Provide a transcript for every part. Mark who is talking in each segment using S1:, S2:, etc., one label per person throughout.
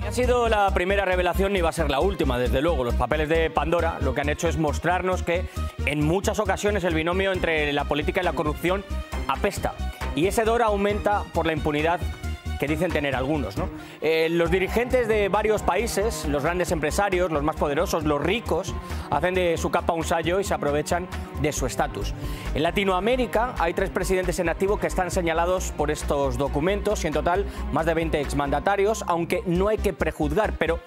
S1: Ha sido la primera revelación ni va a ser la última, desde luego. Los papeles de Pandora lo que han hecho es mostrarnos que en muchas ocasiones el binomio entre la política y la corrupción apesta. Y ese hedor aumenta por la impunidad que dicen tener algunos, ¿no? Los dirigentes de varios países, los grandes empresarios, los más poderosos, los ricos, hacen de su capa un sayo y se aprovechan de su estatus. En Latinoamérica hay 3 presidentes en activo que están señalados por estos documentos y en total más de 20 exmandatarios, aunque no hay que prejuzgar, pero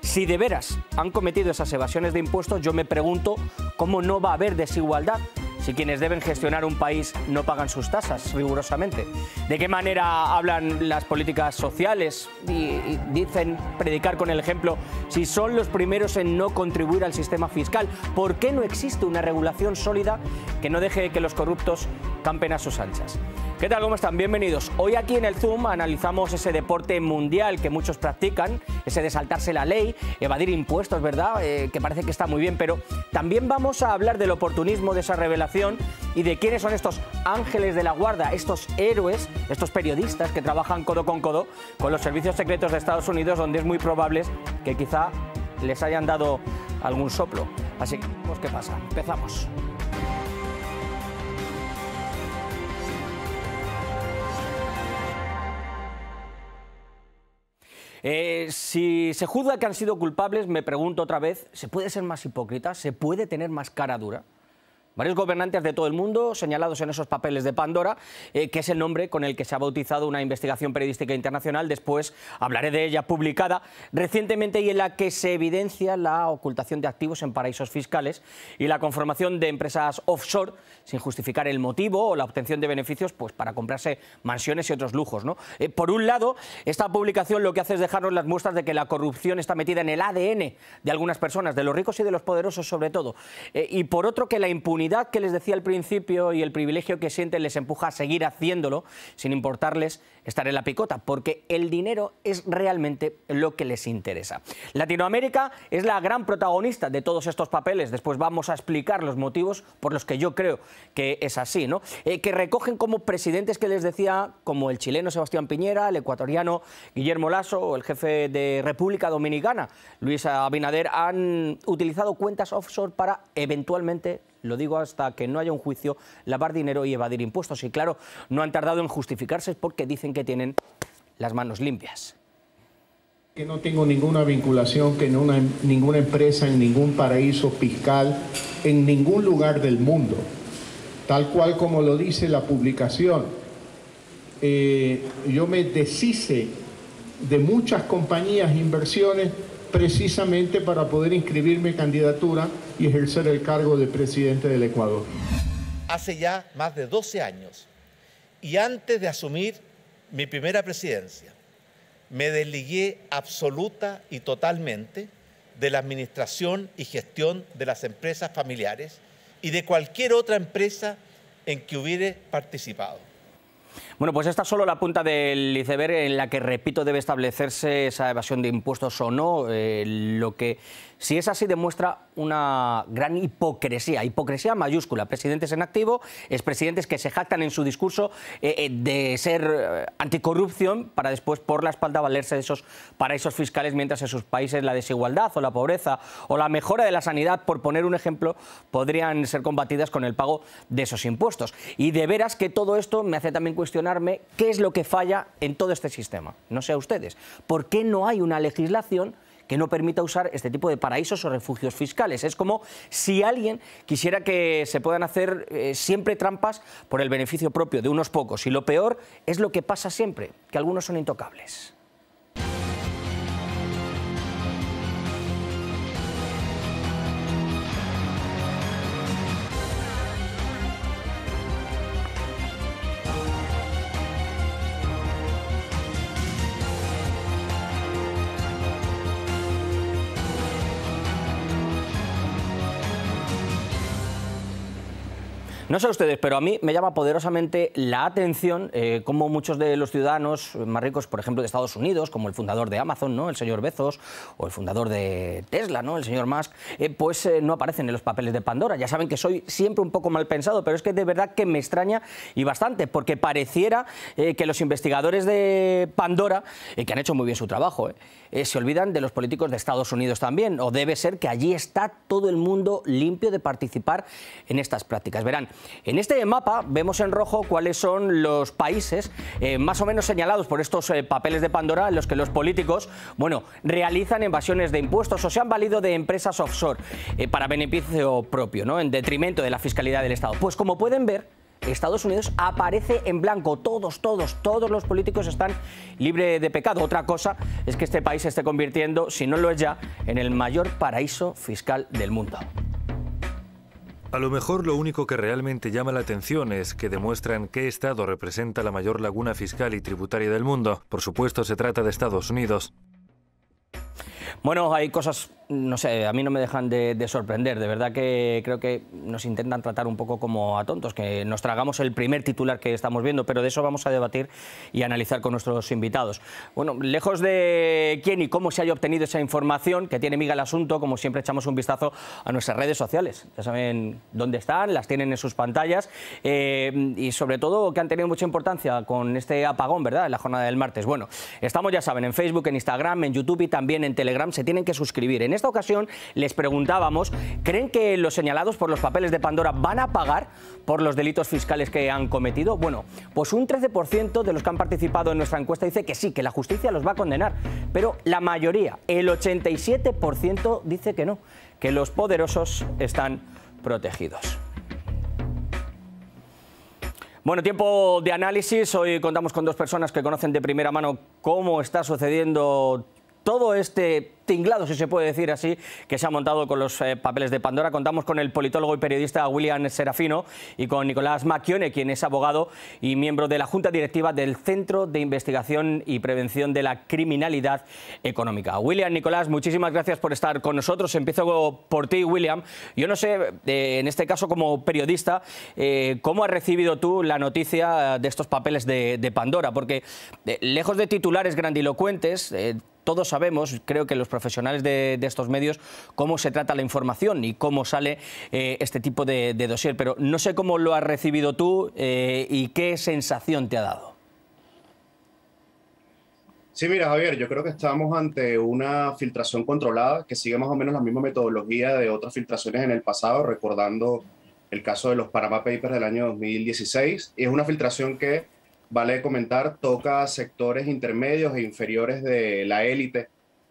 S1: si de veras han cometido esas evasiones de impuestos, yo me pregunto cómo no va a haber desigualdad si quienes deben gestionar un país no pagan sus tasas rigurosamente. ¿De qué manera hablan las políticas sociales y dicen predicar con el ejemplo si son los primeros en no contribuir al sistema fiscal? ¿Por qué no existe una regulación sólida que no deje que los corruptos campen a sus anchas? ¿Qué tal? ¿Cómo están? Bienvenidos. Hoy aquí en el Zoom analizamos ese deporte mundial que muchos practican, ese de saltarse la ley, evadir impuestos, ¿verdad? Que parece que está muy bien, pero también vamos a hablar del oportunismo de esa revelación y de quiénes son estos ángeles de la guarda, estos héroes, estos periodistas que trabajan codo con los servicios secretos de Estados Unidos, donde es muy probable que quizá les hayan dado algún soplo. Así que, pues, ¿qué pasa? Empezamos. Si se juzga que han sido culpables, me pregunto otra vez, ¿se puede ser más hipócrita? ¿Se puede tener más cara dura? Varios gobernantes de todo el mundo señalados en esos papeles de Pandora, que es el nombre con el que se ha bautizado una investigación periodística internacional, después hablaré de ella, publicada recientemente y en la que se evidencia la ocultación de activos en paraísos fiscales y la conformación de empresas offshore sin justificar el motivo o la obtención de beneficios pues para comprarse mansiones y otros lujos, ¿no? Por un lado, esta publicación lo que hace es dejarnos las muestras de que la corrupción está metida en el ADN de algunas personas, de los ricos y de los poderosos sobre todo, y por otro que la impunidad que les decía al principio y el privilegio que sienten les empuja a seguir haciéndolo sin importarles estar en la picota, porque el dinero es realmente lo que les interesa. Latinoamérica es la gran protagonista de todos estos papeles, después vamos a explicar los motivos por los que yo creo que es así, ¿no? Que recogen como presidentes que les decía, como el chileno Sebastián Piñera, el ecuatoriano Guillermo Lasso o el jefe de República Dominicana, Luis Abinader, han utilizado cuentas offshore para eventualmente, lo digo hasta que no haya un juicio, lavar dinero y evadir impuestos. Y claro, no han tardado en justificarse porque dicen que tienen las manos limpias.
S2: Que no tengo ninguna vinculación, que ninguna empresa en ningún paraíso fiscal, en ningún lugar del mundo, tal cual como lo dice la publicación. Yo me deshice de muchas compañías e inversiones precisamente para poder inscribir mi candidatura y ejercer el cargo de presidente del Ecuador.
S3: Hace ya más de 12 años, y antes de asumir mi primera presidencia, me desligué absoluta y totalmente de la administración y gestión de las empresas familiares y de cualquier otra empresa en que hubiere participado.
S1: Bueno, pues esta es solo la punta del iceberg en la que, repito, debe establecerse esa evasión de impuestos o no. Lo que, si es así, demuestra una gran hipocresía mayúscula. Presidentes en activo, expresidentes que se jactan en su discurso de ser anticorrupción para después por la espalda valerse de esos paraísos fiscales, mientras en sus países la desigualdad o la pobreza o la mejora de la sanidad, por poner un ejemplo, podrían ser combatidas con el pago de esos impuestos. Y de veras que todo esto me hace también cuestionarme qué es lo que falla en todo este sistema. No sé a ustedes, ¿por qué no hay una legislación que no permita usar este tipo de paraísos o refugios fiscales? Es como si alguien quisiera que se puedan hacer siempre trampas por el beneficio propio de unos pocos. Y lo peor es lo que pasa siempre, que algunos son intocables. No sé ustedes, pero a mí me llama poderosamente la atención cómo muchos de los ciudadanos más ricos, por ejemplo, de Estados Unidos, como el fundador de Amazon, ¿no?, el señor Bezos, o el fundador de Tesla, ¿no?, el señor Musk, pues no aparecen en los papeles de Pandora. Ya saben que soy siempre un poco mal pensado, pero es que de verdad que me extraña y bastante, porque pareciera que los investigadores de Pandora, que han hecho muy bien su trabajo, se olvidan de los políticos de Estados Unidos también, o debe ser que allí está todo el mundo limpio de participar en estas prácticas. Verán, en este mapa vemos en rojo cuáles son los países más o menos señalados por estos papeles de Pandora en los que los políticos, bueno, realizan evasiones de impuestos o se han valido de empresas offshore para beneficio propio, ¿no?, en detrimento de la fiscalidad del Estado. Pues como pueden ver, Estados Unidos aparece en blanco. Todos los políticos están libres de pecado. Otra cosa es que este país se esté convirtiendo, si no lo es ya, en el mayor paraíso fiscal del mundo.
S4: A lo mejor lo único que realmente llama la atención es que demuestran qué Estado representa la mayor laguna fiscal y tributaria del mundo. Por supuesto, se trata de Estados Unidos.
S1: Bueno, hay cosas, no sé, a mí no me dejan de sorprender. De verdad que creo que nos intentan tratar un poco como a tontos, que nos tragamos el primer titular que estamos viendo, pero de eso vamos a debatir y analizar con nuestros invitados. Bueno, lejos de quién y cómo se haya obtenido esa información, que tiene miga el asunto, como siempre echamos un vistazo a nuestras redes sociales. Ya saben dónde están, las tienen en sus pantallas y sobre todo que han tenido mucha importancia con este apagón, ¿verdad?, en la jornada del martes. Bueno, estamos, ya saben, en Facebook, en Instagram, en YouTube y también en Telegram. Se tienen que suscribir. En esta ocasión les preguntábamos, ¿creen que los señalados por los papeles de Pandora van a pagar por los delitos fiscales que han cometido? Bueno, pues un 13% de los que han participado en nuestra encuesta dice que sí, que la justicia los va a condenar, pero la mayoría, el 87%, dice que no, que los poderosos están protegidos. Bueno, tiempo de análisis. Hoy contamos con dos personas que conocen de primera mano cómo está sucediendo todo este tinglado, si se puede decir así, que se ha montado con los papeles de Pandora. Contamos con el politólogo y periodista William Serafino y con Nicolás Macchione, quien es abogado y miembro de la Junta Directiva del Centro de Investigación y Prevención de la Criminalidad Económica. William, Nicolás, muchísimas gracias por estar con nosotros. Empiezo por ti, William. Yo no sé, en este caso como periodista, ¿cómo has recibido tú la noticia de estos papeles de Pandora? Porque lejos de titulares grandilocuentes, todos sabemos, creo que los profesionales de estos medios, cómo se trata la información y cómo sale este tipo de dossier, pero no sé cómo lo has recibido tú y qué sensación te ha dado.
S5: Sí, mira, Javier, yo creo que estamos ante una filtración controlada que sigue más o menos la misma metodología de otras filtraciones en el pasado, recordando el caso de los Panama Papers del año 2016. Y es una filtración que, vale comentar, toca sectores intermedios e inferiores de la élite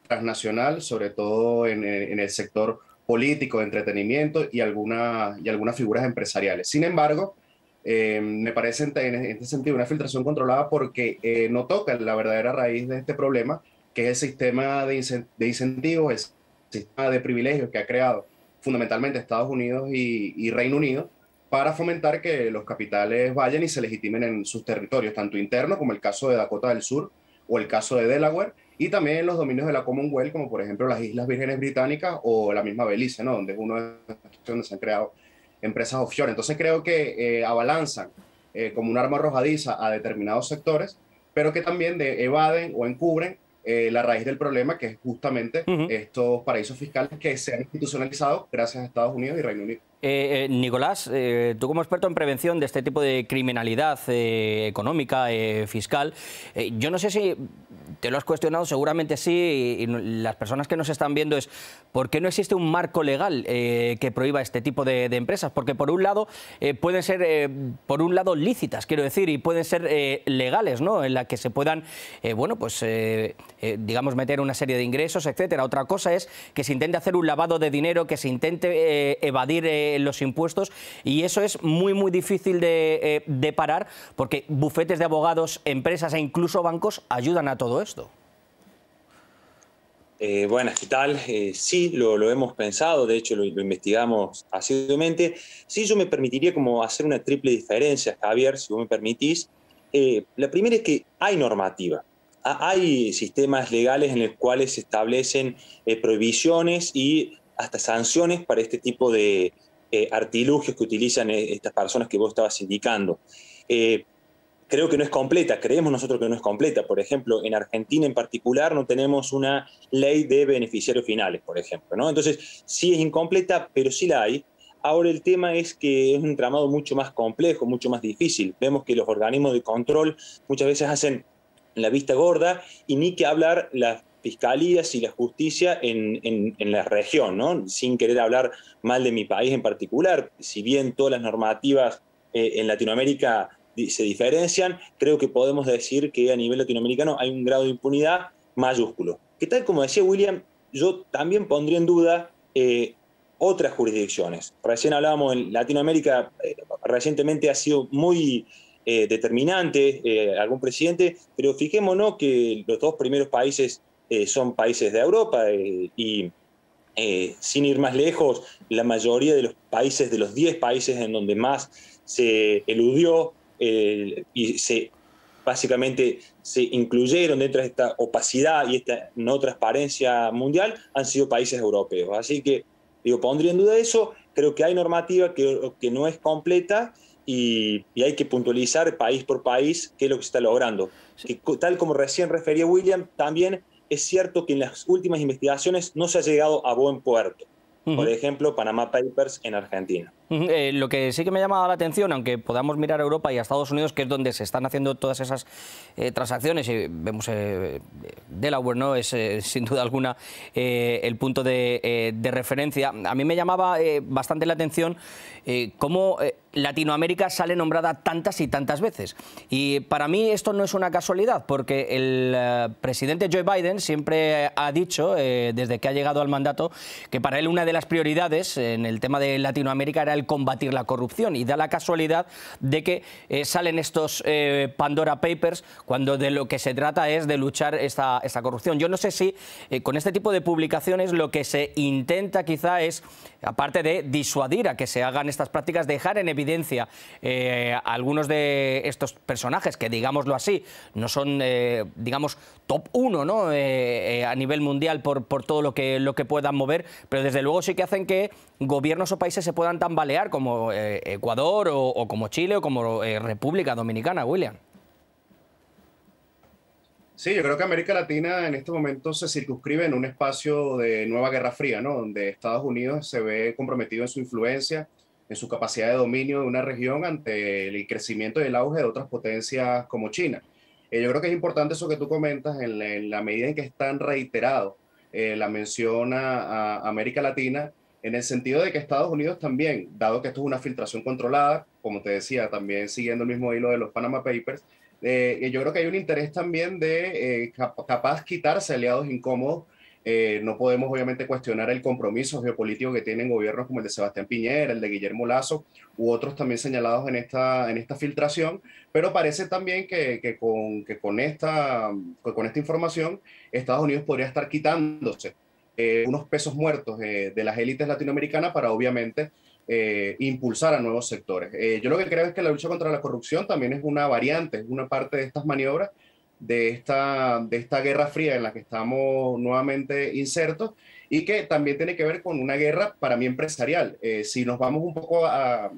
S5: transnacional, sobre todo en el sector político, de entretenimiento y algunas figuras empresariales. Sin embargo, me parece en este sentido una filtración controlada porque no toca la verdadera raíz de este problema, que es el sistema de incentivos, el sistema de privilegios que ha creado fundamentalmente Estados Unidos y Reino Unido para fomentar que los capitales vayan y se legitimen en sus territorios, tanto internos como el caso de Dakota del Sur o el caso de Delaware, y también en los dominios de la Commonwealth, como por ejemplo las Islas Vírgenes Británicas o la misma Belice, ¿no?, donde es uno de los donde se han creado empresas offshore. Entonces creo que abalanzan como un arma arrojadiza a determinados sectores, pero que también evaden o encubren la raíz del problema, que es justamente estos paraísos fiscales que se han institucionalizado gracias a Estados Unidos y Reino Unido.
S1: Nicolás, tú como experto en prevención de este tipo de criminalidad económica, fiscal, yo no sé si te lo has cuestionado, seguramente sí, y las personas que nos están viendo es ¿por qué no existe un marco legal que prohíba este tipo de empresas? Porque por un lado pueden ser, lícitas, quiero decir, y pueden ser legales, ¿no?, en la que se puedan, bueno, pues digamos, meter una serie de ingresos, etcétera. Otra cosa es que se intente hacer un lavado de dinero, que se intente evadir los impuestos, y eso es muy difícil de parar, porque bufetes de abogados, empresas e incluso bancos ayudan a todo esto.
S6: Buenas, ¿qué tal? Sí, lo hemos pensado, de hecho lo investigamos asiduamente. Sí, yo me permitiría como hacer una triple diferencia, Javier, si vos me permitís. La primera es que hay normativa. Hay sistemas legales en los cuales se establecen prohibiciones y hasta sanciones para este tipo de artilugios que utilizan estas personas que vos estabas indicando. Creo que no es completa, creemos nosotros que no es completa. Por ejemplo, en Argentina en particular no tenemos una ley de beneficiarios finales, por ejemplo, ¿no? Entonces, sí es incompleta, pero sí la hay. Ahora el tema es que es un entramado mucho más complejo, mucho más difícil. Vemos que los organismos de control muchas veces hacen la vista gorda y ni que hablar las fiscalías y la justicia en la región, ¿no? Sin querer hablar mal de mi país en particular. Si bien todas las normativas en Latinoamérica se diferencian, creo que podemos decir que a nivel latinoamericano hay un grado de impunidad mayúsculo. Que tal como decía William, yo también pondría en duda otras jurisdicciones. Recién hablábamos en Latinoamérica, recientemente ha sido muy determinante algún presidente, pero fijémonos que los dos primeros países son países de Europa y sin ir más lejos, la mayoría de los países, de los 10 países en donde más se eludió y básicamente se incluyeron dentro de esta opacidad y esta no transparencia mundial, han sido países europeos. Así que, pondría en duda eso. Creo que hay normativa que no es completa y hay que puntualizar país por país qué es lo que se está logrando. Sí. Que, tal como recién refería William, también es cierto que en las últimas investigaciones no se ha llegado a buen puerto. Por ejemplo, Panama Papers en Argentina.
S1: Lo que sí que me ha llamado la atención, aunque podamos mirar a Europa y a Estados Unidos, que es donde se están haciendo todas esas transacciones, y vemos Delaware, ¿no? Es sin duda alguna el punto de referencia. A mí me llamaba bastante la atención cómo Latinoamérica sale nombrada tantas y tantas veces. Y para mí esto no es una casualidad, porque el presidente Joe Biden siempre ha dicho, desde que ha llegado al mandato, que para él una de las prioridades en el tema de Latinoamérica era el combatir la corrupción, y da la casualidad de que salen estos Pandora Papers cuando de lo que se trata es de luchar esta corrupción. Yo no sé si con este tipo de publicaciones lo que se intenta quizá es, aparte de disuadir a que se hagan estas prácticas, dejar en evidencia algunos de estos personajes que, digámoslo así, no son, digamos, top 1, ¿no? A nivel mundial por todo lo que puedan mover, pero desde luego sí que hacen que gobiernos o países se puedan tambalear, como Ecuador o como Chile o como República Dominicana, William.
S5: Sí, yo creo que América Latina en este momento se circunscribe en un espacio de nueva Guerra Fría, ¿no? Donde Estados Unidos se ve comprometido en su influencia, en su capacidad de dominio de una región ante el crecimiento y el auge de otras potencias como China. Yo creo que es importante eso que tú comentas en la medida en que es tan reiterado la mención a América Latina, en el sentido de que Estados Unidos también, dado que esto es una filtración controlada, como te decía, también siguiendo el mismo hilo de los Panama Papers, yo creo que hay un interés también de capaz quitarse aliados incómodos. No podemos obviamente cuestionar el compromiso geopolítico que tienen gobiernos como el de Sebastián Piñera, el de Guillermo Lasso u otros también señalados en esta filtración, pero parece también que con esta información Estados Unidos podría estar quitándose unos pesos muertos de las élites latinoamericanas para obviamente impulsar a nuevos sectores. Yo lo que creo es que la lucha contra la corrupción también es una variante, es una parte de estas maniobras de esta guerra fría en la que estamos nuevamente insertos y que también tiene que ver con una guerra para mí empresarial. Si nos vamos un poco a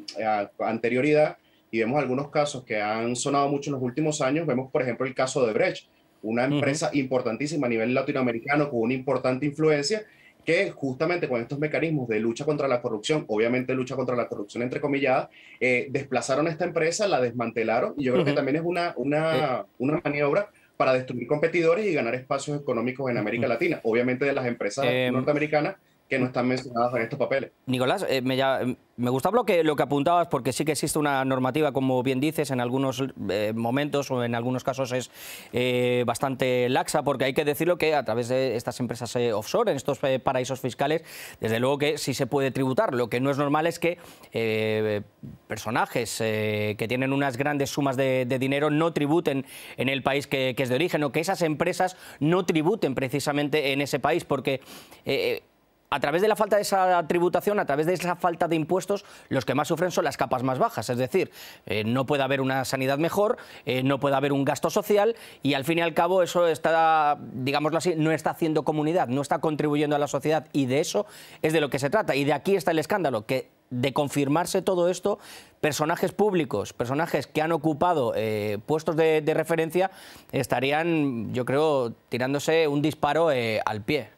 S5: anterioridad y vemos algunos casos que han sonado mucho en los últimos años, vemos por ejemplo el caso de Brecht, una empresa importantísima a nivel latinoamericano con una importante influencia, que justamente con estos mecanismos de lucha contra la corrupción, obviamente lucha contra la corrupción entrecomilladas, desplazaron a esta empresa, la desmantelaron, y yo creo que también es una maniobra para destruir competidores y ganar espacios económicos en América Latina, obviamente de las empresas norteamericanas que no están mencionadas en estos papeles.
S1: Nicolás, me gustaba lo que apuntabas, porque sí que existe una normativa, como bien dices, en algunos momentos o en algunos casos es bastante laxa, porque hay que decirlo que a través de estas empresas offshore, en estos paraísos fiscales, desde luego que sí se puede tributar. Lo que no es normal es que personajes que tienen unas grandes sumas de dinero no tributen en el país que es de origen, o que esas empresas no tributen precisamente en ese país, porque a través de la falta de esa tributación, a través de esa falta de impuestos, los que más sufren son las capas más bajas. Es decir, no puede haber una sanidad mejor, no puede haber un gasto social, y al fin y al cabo eso está, digámoslo así, no está haciendo comunidad, no está contribuyendo a la sociedad, y de eso es de lo que se trata. Y de aquí está el escándalo, que de confirmarse todo esto, personajes públicos, personajes que han ocupado puestos de referencia, estarían, yo creo, tirándose un disparo al pie.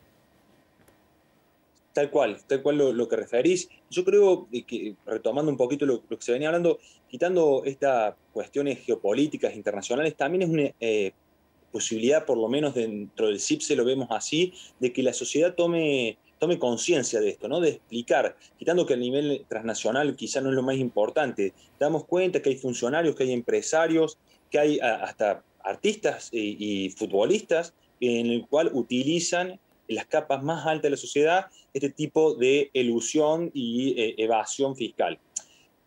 S6: Tal cual lo que referís. Yo creo que, retomando un poquito lo que se venía hablando, quitando estas cuestiones geopolíticas internacionales, también es una posibilidad, por lo menos dentro del CIPSE lo vemos así, de que la sociedad tome conciencia de esto, ¿no? De explicar, quitando que a nivel transnacional quizá no es lo más importante, damos cuenta que hay funcionarios, que hay empresarios, que hay hasta artistas y futbolistas en el cual utilizan en las capas más altas de la sociedad este tipo de elusión y evasión fiscal.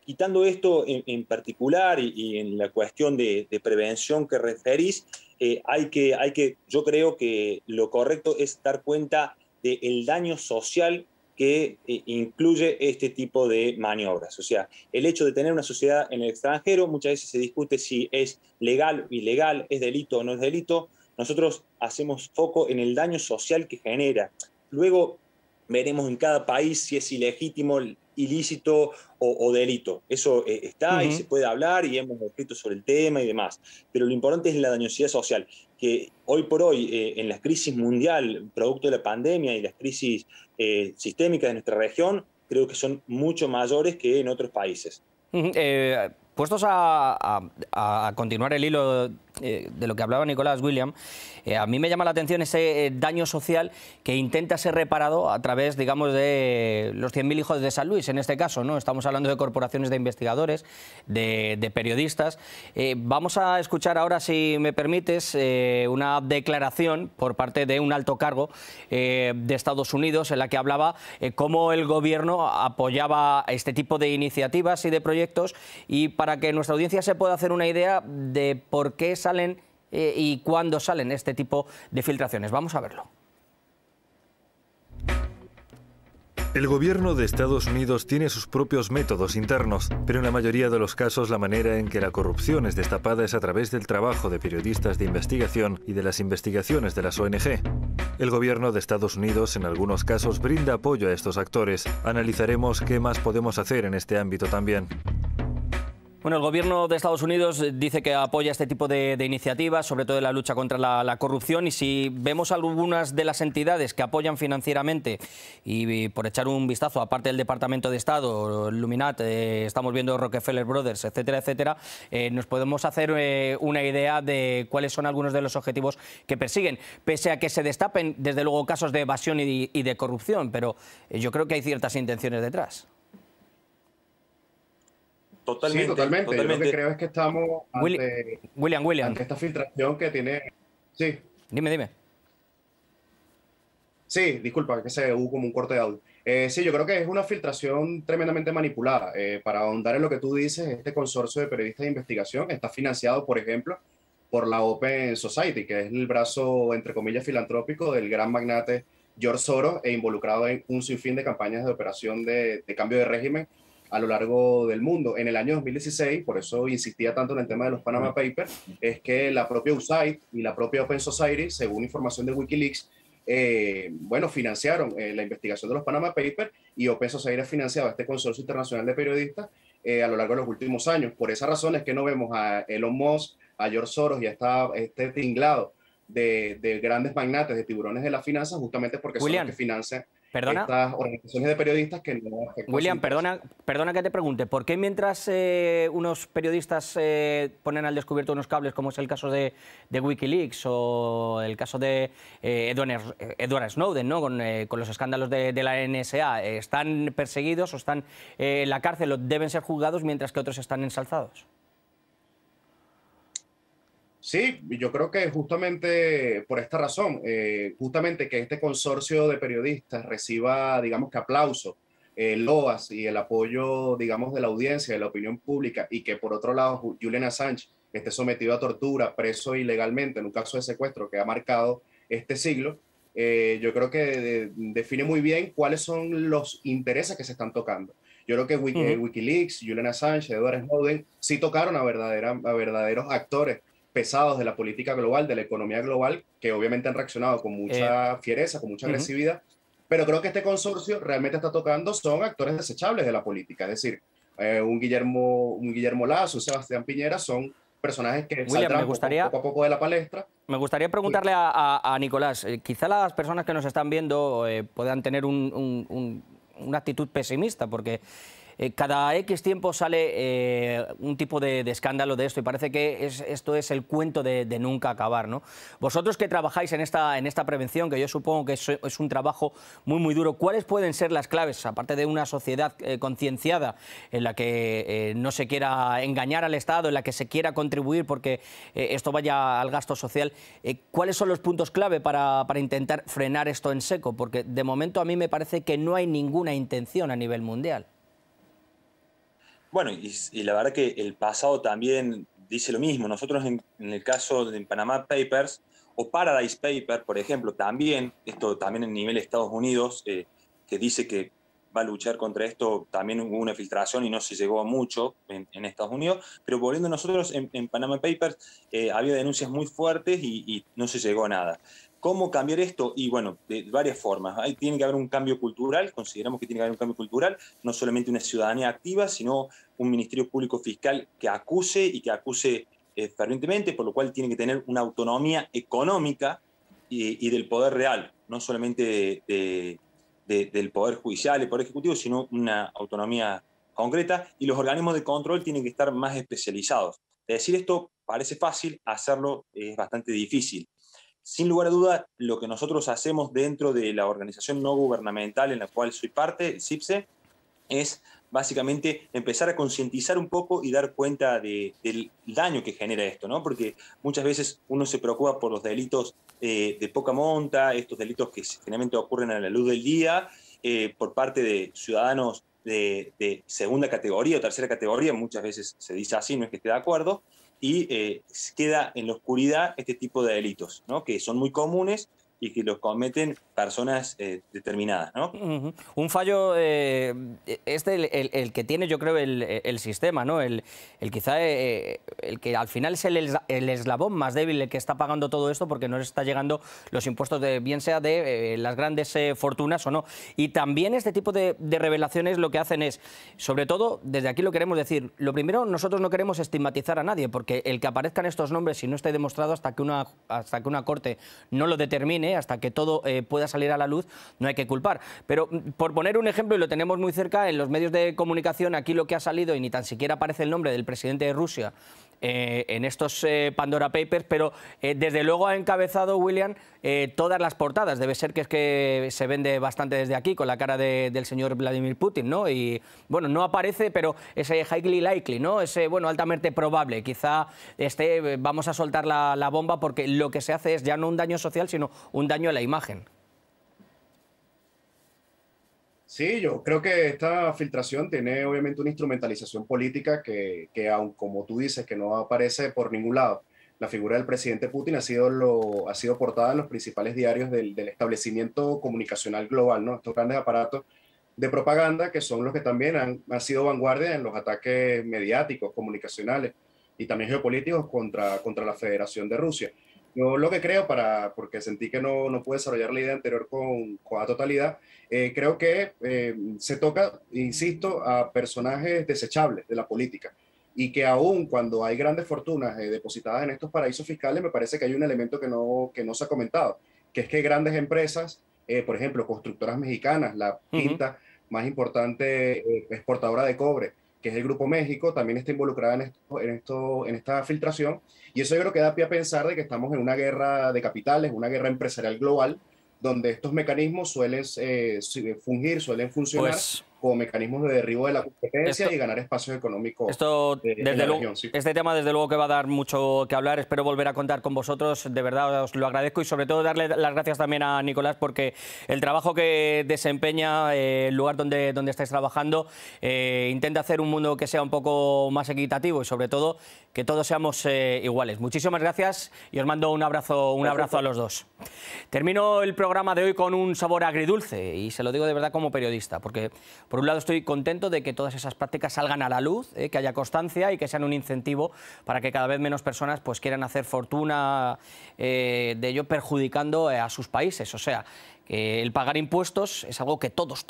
S6: Quitando esto en particular y en la cuestión de prevención que referís, yo creo que lo correcto es dar cuenta del daño social que incluye este tipo de maniobras. O sea, el hecho de tener una sociedad en el extranjero, muchas veces se discute si es legal o ilegal, es delito o no es delito. Nosotros hacemos foco en el daño social que genera. Luego veremos en cada país si es ilegítimo, ilícito o delito. Eso está y se puede hablar y hemos escrito sobre el tema y demás. Pero lo importante es la dañosidad social, que hoy por hoy, en la crisis mundial, producto de la pandemia y las crisis sistémicas de nuestra región, creo que son mucho mayores que en otros países.
S1: Puestos a continuar el hilo de lo que hablaba Nicolás William, a mí me llama la atención ese daño social que intenta ser reparado a través, digamos, de los 100.000 hijos de San Luis, en este caso, ¿no? Estamos hablando de corporaciones de investigadores, de periodistas. Vamos a escuchar ahora, si me permites, una declaración por parte de un alto cargo de Estados Unidos en la que hablaba cómo el gobierno apoyaba este tipo de iniciativas y de proyectos, y para que nuestra audiencia se pueda hacer una idea de por qué salen y cuándo salen este tipo de filtraciones. Vamos a verlo.
S4: El gobierno de Estados Unidos tiene sus propios métodos internos, pero en la mayoría de los casos la manera en que la corrupción es destapada es a través del trabajo de periodistas de investigación y de las investigaciones de las ONG. El gobierno de Estados Unidos en algunos casos brinda apoyo a estos actores. Analizaremos qué más podemos hacer en este ámbito también.
S1: Bueno, el gobierno de Estados Unidos dice que apoya este tipo de iniciativas, sobre todo en la lucha contra la corrupción, y si vemos algunas de las entidades que apoyan financieramente, y por echar un vistazo, aparte del Departamento de Estado, Luminat, estamos viendo Rockefeller Brothers, etcétera, etcétera, nos podemos hacer una idea de cuáles son algunos de los objetivos que persiguen, pese a que se destapen, desde luego, casos de evasión y de corrupción, pero yo creo que hay ciertas intenciones detrás.
S5: Totalmente. Sí, totalmente. Yo lo que creo es que estamos ante,
S1: William.
S5: ante esta filtración que tiene... Sí.
S1: Dime.
S5: Sí, disculpa, que hubo como un corte de audio. Sí, yo creo que es una filtración tremendamente manipulada. Para ahondar en lo que tú dices, este consorcio de periodistas de investigación está financiado, por ejemplo, por la Open Society, que es el brazo, entre comillas, filantrópico del gran magnate George Soros, e involucrado en un sinfín de campañas de operación de cambio de régimen a lo largo del mundo. En el año 2016, por eso insistía tanto en el tema de los Panama Papers, es que la propia USAID y la propia Open Society, según información de Wikileaks, financiaron la investigación de los Panama Papers, y Open Society ha financiado este consorcio internacional de periodistas a lo largo de los últimos años. Por esa razón es que no vemos a Elon Musk, a George Soros y a este tinglado de grandes magnates, de tiburones de la finanza, justamente porque son los que financian estas organizaciones de periodistas que no afectan.
S1: William, perdona que te pregunte, ¿por qué mientras unos periodistas ponen al descubierto unos cables, como es el caso de Wikileaks o el caso de Edward Snowden, ¿no? con los escándalos de la NSA, están perseguidos o están en la cárcel o deben ser juzgados, mientras que otros están ensalzados?
S5: Sí, yo creo que justamente por esta razón, justamente que este consorcio de periodistas reciba, digamos, que aplauso, loas y el apoyo, digamos, de la audiencia, de la opinión pública, y que por otro lado Julian Assange esté sometido a tortura, preso ilegalmente en un caso de secuestro que ha marcado este siglo, yo creo que define muy bien cuáles son los intereses que se están tocando. Yo creo que Wikileaks, Julian Assange, Edward Snowden sí tocaron a verdaderos actores pesados de la política global, de la economía global, que obviamente han reaccionado con mucha fiereza, con mucha agresividad, Pero creo que este consorcio realmente está tocando, son actores desechables de la política, es decir, un Guillermo Lasso, un Sebastián Piñera, son personajes que
S1: William,
S5: saldrán poco a poco de la palestra.
S1: Me gustaría preguntarle a Nicolás, quizá las personas que nos están viendo puedan tener una actitud pesimista, porque cada X tiempo sale un tipo de escándalo de esto y parece que esto es el cuento de nunca acabar, ¿no? Vosotros que trabajáis en esta prevención, que yo supongo que es un trabajo muy duro, ¿cuáles pueden ser las claves, aparte de una sociedad concienciada en la que no se quiera engañar al Estado, en la que se quiera contribuir porque esto vaya al gasto social? ¿Cuáles son los puntos clave para intentar frenar esto en seco? Porque de momento a mí me parece que no hay ninguna intención a nivel mundial.
S6: Bueno, y la verdad que el pasado también dice lo mismo. Nosotros en el caso de Panama Papers o Paradise Papers, por ejemplo, también, esto también en nivel de Estados Unidos, que dice que va a luchar contra esto, también hubo una filtración y no se llegó a mucho en Estados Unidos, pero volviendo a nosotros en Panama Papers, había denuncias muy fuertes y no se llegó a nada. ¿Cómo cambiar esto? Y bueno, de varias formas. Tiene que haber un cambio cultural, consideramos que tiene que haber un cambio cultural, no solamente una ciudadanía activa, sino un Ministerio Público Fiscal que acuse y que acuse fervientemente, por lo cual tiene que tener una autonomía económica y del poder real, no solamente del Poder Judicial y Poder Ejecutivo, sino una autonomía concreta, y los organismos de control tienen que estar más especializados. Decir esto parece fácil, hacerlo es bastante difícil. Sin lugar a duda, lo que nosotros hacemos dentro de la organización no gubernamental en la cual soy parte, CIPSE, es básicamente empezar a concientizar un poco y dar cuenta del daño que genera esto, ¿no? Porque muchas veces uno se preocupa por los delitos de poca monta, estos delitos que generalmente ocurren a la luz del día, por parte de ciudadanos de segunda categoría o tercera categoría, muchas veces se dice así, no es que esté de acuerdo, y queda en la oscuridad este tipo de delitos, ¿no? Que son muy comunes y que los cometen personas determinadas, ¿no?
S1: Un fallo el que tiene, yo creo, el sistema, ¿no? Quizá el que al final es el eslabón más débil, el que está pagando todo esto porque no les está llegando los impuestos, bien sea de las grandes fortunas o no. Y también este tipo de revelaciones lo que hacen es, sobre todo, desde aquí lo queremos decir, lo primero, nosotros no queremos estigmatizar a nadie, porque el que aparezcan estos nombres y no esté demostrado hasta que una corte no lo determine, hasta que todo pueda salir a la luz, no hay que culpar. Pero por poner un ejemplo, y lo tenemos muy cerca, en los medios de comunicación aquí lo que ha salido, y ni tan siquiera aparece el nombre del presidente de Rusia en estos Pandora Papers, pero desde luego ha encabezado, William, todas las portadas. Debe ser que es que se vende bastante desde aquí, con la cara del señor Vladimir Putin, ¿no? Y bueno, no aparece, pero ese highly likely, ¿no? Ese, bueno, altamente probable. Quizá vamos a soltar la bomba, porque lo que se hace es ya no un daño social, sino un daño a la imagen.
S5: Sí, yo creo que esta filtración tiene obviamente una instrumentalización política que aun como tú dices, que no aparece por ningún lado. La figura del presidente Putin ha sido portada en los principales diarios del establecimiento comunicacional global, ¿no? Estos grandes aparatos de propaganda que son los que también han sido vanguardia en los ataques mediáticos, comunicacionales y también geopolíticos contra la Federación de Rusia. Yo lo que creo, porque sentí que no pude desarrollar la idea anterior con la totalidad, creo que se toca, insisto, a personajes desechables de la política, y que aún cuando hay grandes fortunas depositadas en estos paraísos fiscales, me parece que hay un elemento que no se ha comentado, que es que grandes empresas, por ejemplo, constructoras mexicanas, la quinta más importante exportadora de cobre, que es el Grupo México, también está involucrada en esta filtración, y eso yo creo que da pie a pensar de que estamos en una guerra de capitales, una guerra empresarial global, donde estos mecanismos suelen funcionar como mecanismos de derribo de la competencia y ganar espacios económicos en la región. Sí.
S1: Este tema, desde luego, que va a dar mucho que hablar. Espero volver a contar con vosotros. De verdad, os lo agradezco, y sobre todo darle las gracias también a Nicolás, porque el trabajo que desempeña, el lugar donde estáis trabajando, intenta hacer un mundo que sea un poco más equitativo y, sobre todo, que todos seamos iguales. Muchísimas gracias y os mando un abrazo a los dos. Termino el programa de hoy con un sabor agridulce, y se lo digo de verdad como periodista, porque por un lado estoy contento de que todas esas prácticas salgan a la luz, que haya constancia y que sean un incentivo para que cada vez menos personas pues quieran hacer fortuna de ello, perjudicando a sus países. O sea, El pagar impuestos es algo que todos,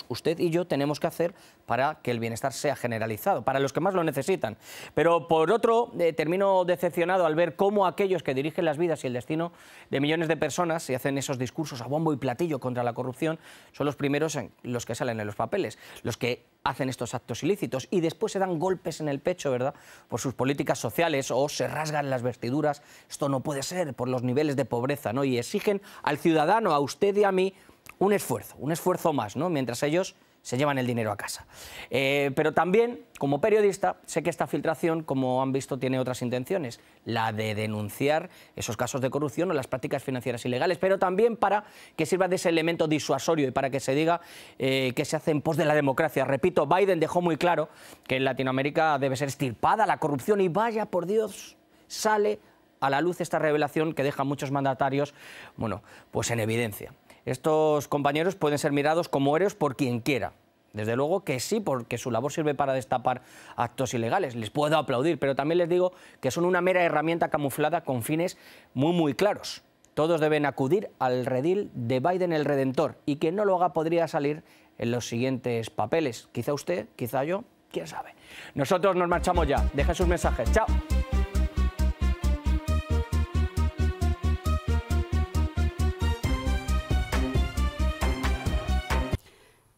S1: usted y yo tenemos que hacer para que el bienestar sea generalizado, para los que más lo necesitan. Pero por otro, termino decepcionado al ver cómo aquellos que dirigen las vidas y el destino de millones de personas y hacen esos discursos a bombo y platillo contra la corrupción son los primeros en los que salen en los papeles, los que hacen estos actos ilícitos y después se dan golpes en el pecho, ¿verdad?, por sus políticas sociales o se rasgan las vestiduras. Esto no puede ser, por los niveles de pobreza, ¿no? Y exigen al ciudadano, a usted y a mí, un esfuerzo más, ¿no?, mientras ellos se llevan el dinero a casa. Pero también, como periodista, sé que esta filtración, como han visto, tiene otras intenciones, la de denunciar esos casos de corrupción o las prácticas financieras ilegales, pero también para que sirva de ese elemento disuasorio y para que se diga que se hace en pos de la democracia. Repito, Biden dejó muy claro que en Latinoamérica debe ser extirpada la corrupción y vaya, por Dios, sale a la luz esta revelación que deja a muchos mandatarios, bueno, pues en evidencia. Estos compañeros pueden ser mirados como héroes por quien quiera. Desde luego que sí, porque su labor sirve para destapar actos ilegales. Les puedo aplaudir, pero también les digo que son una mera herramienta camuflada con fines muy claros. Todos deben acudir al redil de Biden el Redentor, y quien no lo haga podría salir en los siguientes papeles. Quizá usted, quizá yo, quién sabe. Nosotros nos marchamos ya. Dejen sus mensajes. Chao.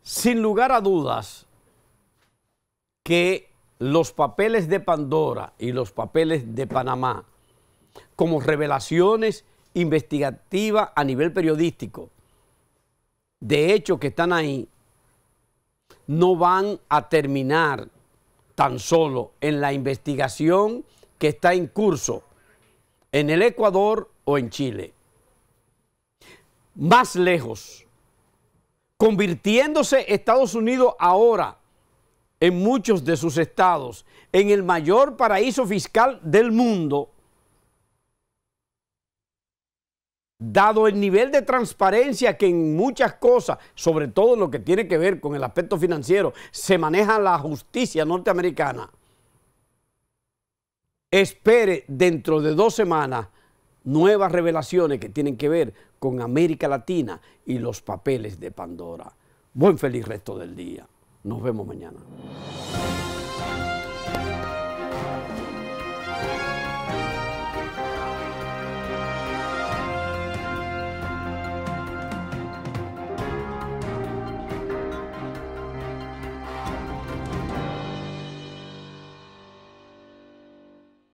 S7: Sin lugar a dudas que los papeles de Pandora y los papeles de Panamá, como revelaciones investigativas a nivel periodístico, de hecho que están ahí, no van a terminar tan solo en la investigación que está en curso en el Ecuador o en Chile. Más lejos, convirtiéndose Estados Unidos ahora en muchos de sus estados en el mayor paraíso fiscal del mundo, dado el nivel de transparencia que en muchas cosas, sobre todo en lo que tiene que ver con el aspecto financiero, se maneja la justicia norteamericana. Espere dentro de 2 semanas nuevas revelaciones que tienen que ver con América Latina y los papeles de Pandora. Buen feliz resto del día. Nos vemos mañana.